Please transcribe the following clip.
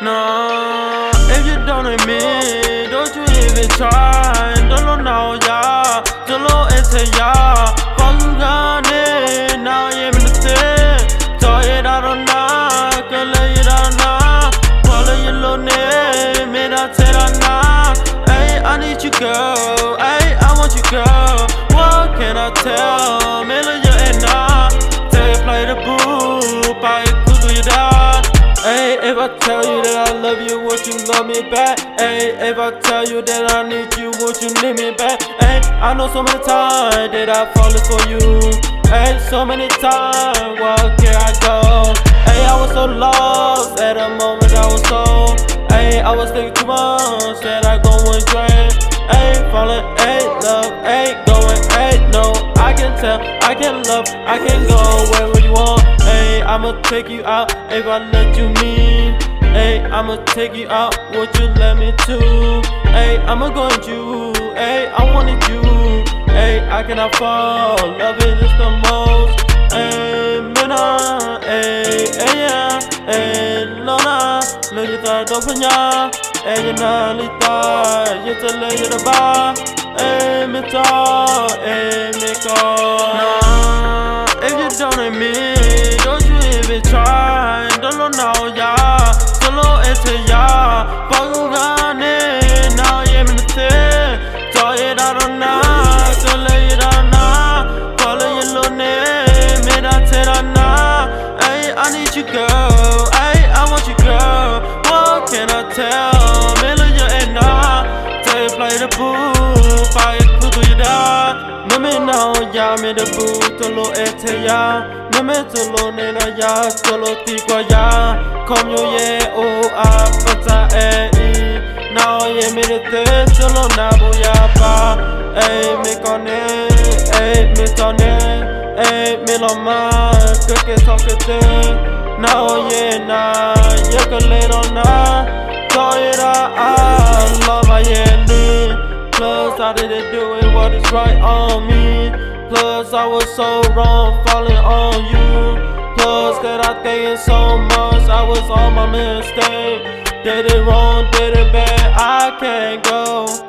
No, if you don't admit, don't you even try. Don't know now, yeah. Don't know it's a yeah. Fuck you got it, now I'm in the thing. So it I don't know, can lay it on now. Follow your little name, made I tell her now. Hey, I need you, girl. Hey, I want you, girl. What can I tell? Miller, you ain't now. Tell you play the boo, buy it cool to your dad. Hey, if I tell you that I love you, would you love me back? Hey, if I tell you that I need you, would you need me back? Hey, I know so many times that I fallen for you. Hey, so many times, where can I go? Hey, I was so lost at a moment I was so. Hey, I was thinking too much that I go and drain. Hey, falling, hey, love, hey, going, hey, no. I can tell, I can love, I can go wherever you want. Hey, I'ma take you out if I let you meet. Hey, I'ma take you out, would you let me too? Hey, I'ma go with you, hey, I wanted you. Hey, I cannot fall, loving is the most. Hey, mina, hey, hey, yeah, hey, lona, lita dopanya, hey, na lita, yeta lay ba, hey, mita, hey, miko. No, if you don't admit, don't you even try. Don't know now, yeah, solo it's a yeah. Fuck around it, now I'm in the thing. So it I don't know. I need you, girl. Ay, I want you, girl. What can I tell? Miller, you ain't not. Tell you play the boo, buy it cool to your dad. No me now, ya me the boo, tolo ete ya. No me tolo nena ya, tolo tikwa ya. Come yo ye, oh pata now ye me the te, tolo nabo ya pa. Ay, me kone, ay, me tone. Hey, me lo man, que toque te. Now yeah, nah, you can lay on nah. So it I love I yeah. Plus I didn't do it what is right on me. Plus I was so wrong falling on you. Plus that I thinking so much, I was on my mistake. Did it wrong, did it bad, I can't go.